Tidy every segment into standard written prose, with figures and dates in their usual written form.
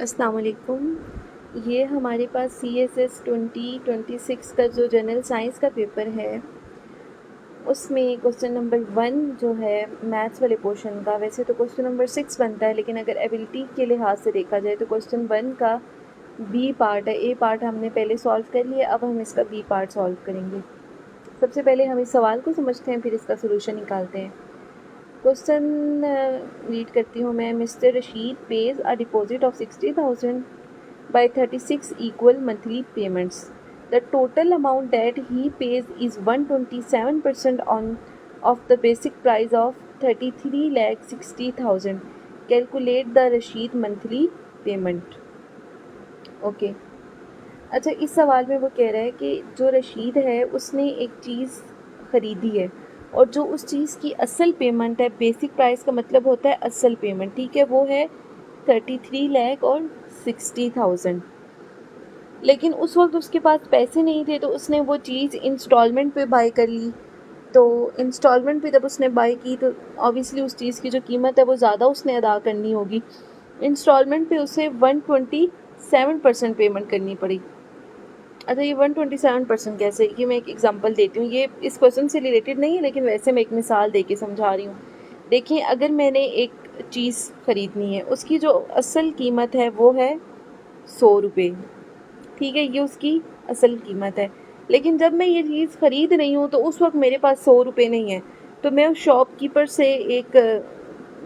अस्सलाम वालेकुम। ये हमारे पास CSS 2026 का जो जनरल साइंस का पेपर है उसमें क्वेश्चन नंबर 1 जो है मैथ्स वाले पोर्शन का, वैसे तो क्वेश्चन नंबर 6 बनता है, लेकिन अगर एबिलिटी के लिहाज से देखा जाए तो क्वेश्चन 1 का बी पार्ट है। ए पार्ट हमने पहले सॉल्व कर लिया, अब हम इसका बी पार्ट सॉल्व करेंगे। सबसे पहले हम इस सवाल को समझते हैं, फिर इसका सोल्यूशन निकालते हैं। क्वेश्चन रीड करती हूँ मैं। Mister Rashid page a deposit of 60,000 by 36 equal monthly payments. The total amount that he pays is 127% on of the basic price of 33,60,000. Calculate the Rashid monthly payment. Okay. अच्छा, इस सवाल में वो कह रहा है कि जो रशीद है उसने एक चीज़ ख़रीदी है और जो उस चीज़ की असल पेमेंट है, बेसिक प्राइस का मतलब होता है असल पेमेंट, ठीक है, वो है 33 लाख और 60,000। लेकिन उस वक्त उसके पास पैसे नहीं थे तो उसने वो चीज़ इंस्टॉलमेंट पे बाय कर ली। तो इंस्टॉलमेंट पे जब उसने बाय की तो ऑब्वियसली उस चीज़ की जो कीमत है वो ज़्यादा उसने अदा करनी होगी। इंस्टॉलमेंट पे उसे 127% पेमेंट करनी पड़ी। अच्छा, ये 127% कैसे, ये मैं एक एग्जांपल देती हूँ। ये इस क्वेश्चन से रिलेटेड नहीं है, लेकिन वैसे मैं एक मिसाल दे के समझा रही हूँ। देखिए, अगर मैंने एक चीज़ ख़रीदनी है, उसकी जो असल कीमत है वो है 100 रुपये, ठीक है, ये उसकी असल कीमत है। लेकिन जब मैं ये चीज़ ख़रीद रही हूँ तो उस वक्त मेरे पास 100 रुपये नहीं है, तो मैं उस शॉपकीपर से एक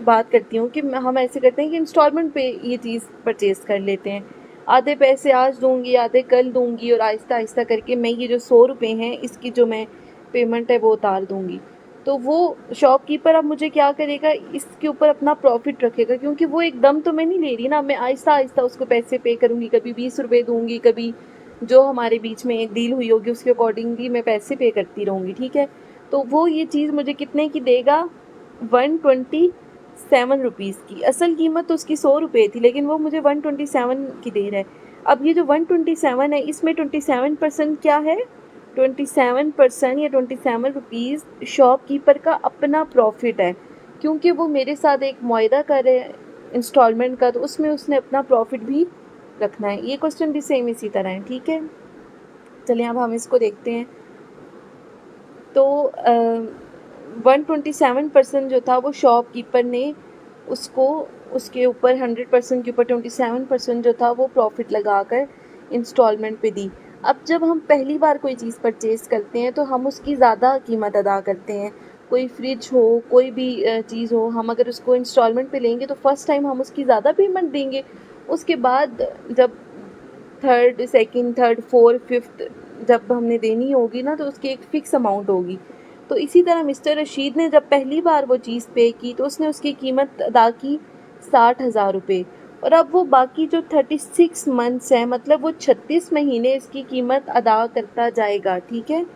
बात करती हूँ कि हम ऐसे करते हैं कि इंस्टॉलमेंट पे ये चीज़ परचेज़ कर लेते हैं। आधे पैसे आज दूँगी, आधे कल दूँगी, और आहिस्ता आहिस्ता करके मैं ये जो 100 रुपये हैं इसकी जो मैं पेमेंट है वो उतार दूँगी। तो वो शॉपकीपर अब मुझे क्या करेगा, इसके ऊपर अपना प्रॉफिट रखेगा, क्योंकि वो एकदम तो मैं नहीं ले रही ना, मैं आहिस्ता आहिस्ता उसको पैसे पे करूँगी। कभी 20 रुपये दूँगी, कभी जो हमारे बीच में एक डील हुई होगी उसके अकॉर्डिंगली मैं पैसे पे करती रहूँगी, ठीक है। तो वो ये चीज़ मुझे कितने की देगा, 127 रुपीज़ की। असल कीमत तो उसकी 100 रुपये थी, लेकिन वो मुझे 127 की दे रहा है। अब ये जो 127 है इसमें 27% क्या है, 27% या 27 रुपीज़ शॉपकीपर का अपना प्रॉफिट है, क्योंकि वो मेरे साथ एक मुआहदा कर रहे हैं इंस्टॉलमेंट का, तो उसमें उसने अपना प्रॉफिट भी रखना है। ये क्वेश्चन भी सेम इसी तरह है, ठीक है। चलिए अब हम इसको देखते हैं। तो 127% जो था वो शॉपकीपर ने उसको उसके ऊपर 100% के ऊपर 27% जो था वो प्रॉफिट लगाकर इंस्टॉलमेंट पे दी। अब जब हम पहली बार कोई चीज़ परचेज़ करते हैं तो हम उसकी ज़्यादा कीमत अदा करते हैं। कोई फ्रिज हो, कोई भी चीज़ हो, हम अगर उसको इंस्टॉलमेंट पे लेंगे तो फर्स्ट टाइम हम उसकी ज़्यादा पेमेंट देंगे। उसके बाद जब third, second, third, fourth, fifth जब हमने देनी होगी ना, तो उसकी एक फ़िक्स अमाउंट होगी। तो इसी तरह मिस्टर रशीद ने जब पहली बार वो चीज़ पे की तो उसने उसकी कीमत अदा की 60,000 रुपये, और अब वो बाकी जो 36 मंथ्स हैं, मतलब वो 36 महीने इसकी कीमत अदा करता जाएगा, ठीक है।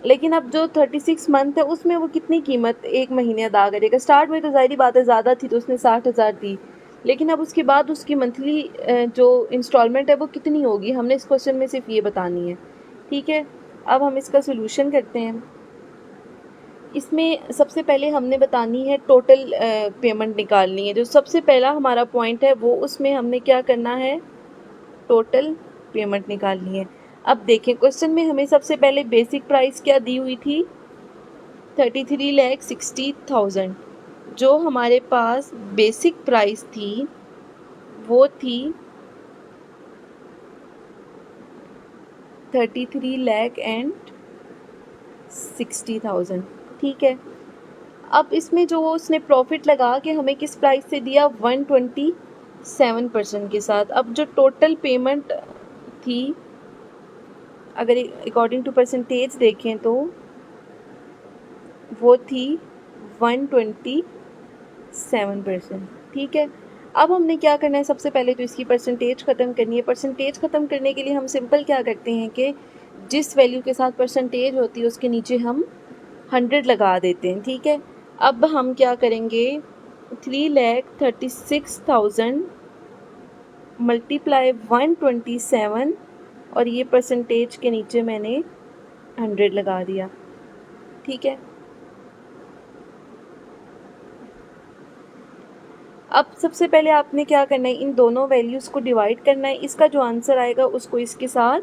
लेकिन अब जो 36 मंथ है उसमें वो कितनी कीमत एक महीने अदा करेगा। स्टार्ट में तो ज़ाहिर बात है ज़्यादा थी तो उसने 60,000 दी, लेकिन अब उसके बाद उसकी मंथली जो इंस्टॉलमेंट है वो कितनी होगी, हमने इस क्वेश्चन में सिर्फ ये बतानी है, ठीक है। अब हम इसका सोल्यूशन करते हैं। इसमें सबसे पहले हमने बतानी है टोटल पेमेंट निकालनी है। जो सबसे पहला हमारा पॉइंट है वो, उसमें हमने क्या करना है, टोटल पेमेंट निकालनी है। अब देखें, क्वेश्चन में हमें सबसे पहले बेसिक प्राइस क्या दी हुई थी, 33,60,000। जो हमारे पास बेसिक प्राइस थी वो थी 33,60,000, ठीक है। अब इसमें जो उसने प्रॉफिट लगा के हमें किस प्राइस से दिया, 127% के साथ। अब जो टोटल पेमेंट थी, अगर अकॉर्डिंग टू परसेंटेज देखें तो वो थी 127%, ठीक है। अब हमने क्या करना है, सबसे पहले तो इसकी परसेंटेज ख़त्म करनी है। परसेंटेज ख़त्म करने के लिए हम सिंपल क्या करते हैं कि जिस वैल्यू के साथ परसेंटेज होती है उसके नीचे हम 100 लगा देते हैं, ठीक है। अब हम क्या करेंगे, 3,36,000 मल्टीप्लाई 127, और ये परसेंटेज के नीचे मैंने 100 लगा दिया, ठीक है। अब सबसे पहले आपने क्या करना है, इन दोनों वैल्यूज़ को डिवाइड करना है, इसका जो आंसर आएगा उसको इसके साथ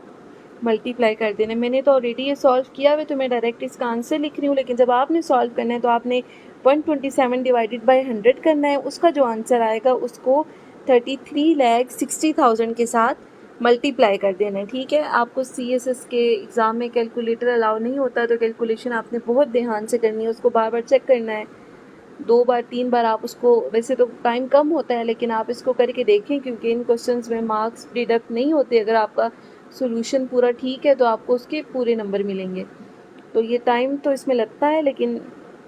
मल्टीप्लाई कर देना है। मैंने तो ऑलरेडी ये सॉल्व किया हुआ, तो मैं डायरेक्ट इसका आंसर लिख रही हूँ, लेकिन जब आपने सॉल्व करना है तो आपने 127 डिवाइडेड बाय 100 करना है, उसका जो आंसर आएगा उसको 33,60,000 के साथ मल्टीप्लाई कर देना है। ठीक है, आपको CSS के एग्ज़ाम में कैलकुलेटर अलाउ नहीं होता, तो कैलकुलेशन आपने बहुत ध्यान से करनी है, उसको बार बार चेक करना है, 2 बार 3 बार आप उसको, वैसे तो टाइम कम होता है लेकिन आप इसको करके देखें, क्योंकि इन क्वेश्चंस में मार्क्स डिडक्ट नहीं होते। अगर आपका सॉल्यूशन पूरा ठीक है तो आपको उसके पूरे नंबर मिलेंगे। तो ये टाइम तो इसमें लगता है, लेकिन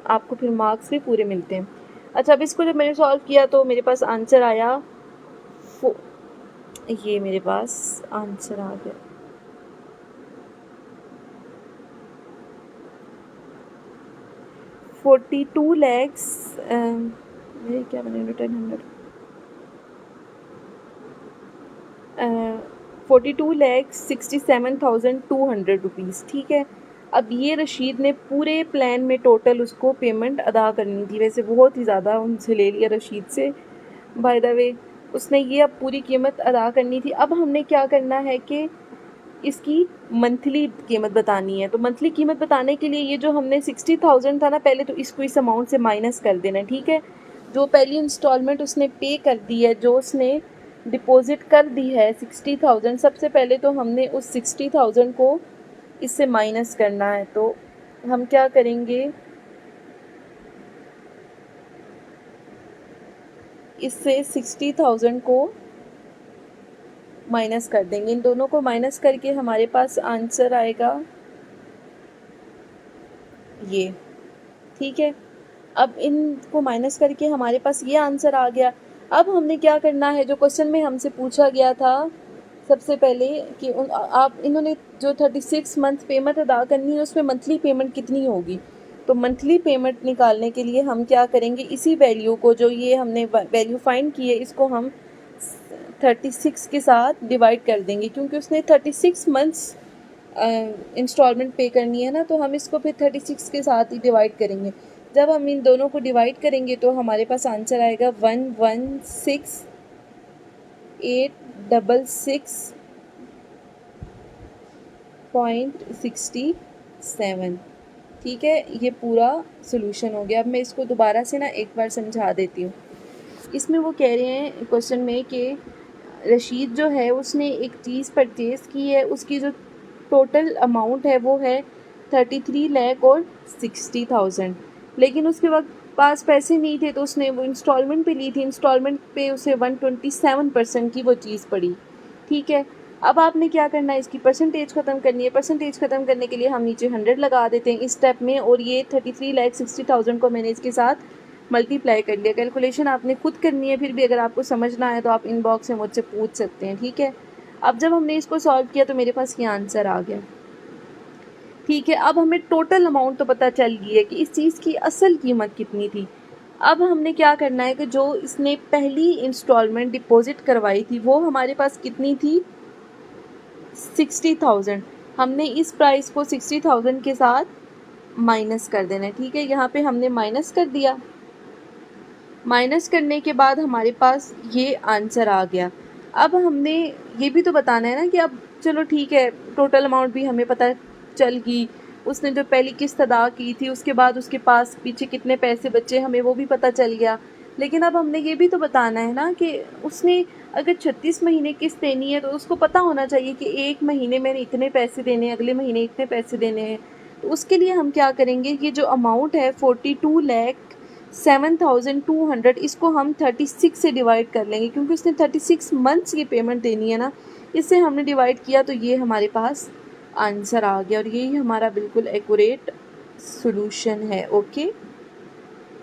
आपको फिर मार्क्स भी पूरे मिलते हैं। अच्छा, अब इसको जब मैंने सॉल्व किया तो मेरे पास आंसर आया, ये मेरे पास आंसर आ गया 42 लैक्स, मेरे क्या बने 42,67,200 रुपीज़। ठीक है, अब ये रशीद ने पूरे प्लान में टोटल उसको पेमेंट अदा करनी थी, वैसे बहुत ही ज़्यादा उनसे ले लिया रशीद से, बाय द वे उसने ये अब पूरी कीमत अदा करनी थी। अब हमने क्या करना है कि इसकी मंथली कीमत बतानी है, तो मंथली कीमत बताने के लिए ये जो हमने 60,000 था ना, पहले तो इसको इस अमाउंट से माइनस कर देना है। ठीक है, जो पहली इंस्टॉलमेंट उसने पे कर दी है, जो उसने डिपॉजिट कर दी है 60,000, सबसे पहले तो हमने उस 60,000 को इससे माइनस करना है। तो हम क्या करेंगे, इससे 60,000 को माइनस कर देंगे, इन दोनों को माइनस करके हमारे पास आंसर आएगा ये। ठीक है, अब इनको माइनस करके हमारे पास ये आंसर आ गया। अब हमने क्या करना है, जो क्वेश्चन में हमसे पूछा गया था सबसे पहले कि इन्होंने जो 36 मंथ पेमेंट अदा करनी है, उसमें मंथली पेमेंट कितनी होगी। तो मंथली पेमेंट निकालने के लिए हम क्या करेंगे, इसी वैल्यू को, जो ये हमने वैल्यू फाइंड की है, इसको हम 36 के साथ डिवाइड कर देंगे, क्योंकि उसने 36 मंथ्स इंस्टॉलमेंट पे करनी है ना, तो हम इसको फिर 36 के साथ ही डिवाइड करेंगे। जब हम इन दोनों को डिवाइड करेंगे तो हमारे पास आंसर आएगा 116,866.67। ठीक है, ये पूरा सोल्यूशन हो गया। अब मैं इसको दोबारा से ना एक बार समझा देती हूँ। इसमें वो कह रहे हैं क्वेश्चन में कि रशीद जो है उसने एक चीज़ परचेज़ की है, उसकी जो टोटल अमाउंट है वो है 33,60,000, लेकिन उसके वक्त पास पैसे नहीं थे, तो उसने वो इंस्टॉलमेंट पे ली थी, इंस्टॉलमेंट पे उसे 127% की वो चीज़ पड़ी। ठीक है, अब आपने क्या करना है, इसकी परसेंटेज ख़त्म करनी है। परसेंटेज ख़त्म करने के लिए हम नीचे 100 लगा देते हैं इस स्टेप में, और ये 33,60,000 को मैंने इसके साथ मल्टीप्लाई कर लिया। कैलकुलेशन आपने खुद करनी है, फिर भी अगर आपको समझना है तो आप इनबॉक्स में मुझसे पूछ सकते हैं। ठीक है, अब जब हमने इसको सॉल्व किया तो मेरे पास ये आंसर आ गया। ठीक है, अब हमें टोटल अमाउंट तो पता चल गई है कि इस चीज़ की असल कीमत कितनी थी। अब हमने क्या करना है कि जो इसने पहली इंस्टॉलमेंट डिपॉजिट करवाई थी वो हमारे पास कितनी थी, 60,000। हमने इस प्राइस को 60,000 के साथ माइनस कर देना है। ठीक है, यहाँ पे हमने माइनस कर दिया। माइनस करने के बाद हमारे पास ये आंसर आ गया। अब हमने ये भी तो बताना है ना कि अब चलो ठीक है, टोटल अमाउंट भी हमें पता चल गई, उसने जो पहली किस्त अदा की थी उसके बाद उसके पास पीछे कितने पैसे बचे हमें वो भी पता चल गया। लेकिन अब हमने ये भी तो बताना है ना कि उसने अगर 36 महीने किस्त देनी है तो उसको पता होना चाहिए कि एक महीने में इतने पैसे देने हैं, अगले महीने इतने पैसे देने हैं। तो उसके लिए हम क्या करेंगे, ये जो अमाउंट है 42,07,200, इसको हम 36 से डिवाइड कर लेंगे, क्योंकि उसने 36 मंथ्स की पेमेंट देनी है ना, इससे हमने डिवाइड किया तो ये हमारे पास आंसर आ गया, और यही हमारा बिल्कुल एक्यूरेट सॉल्यूशन है। ओके।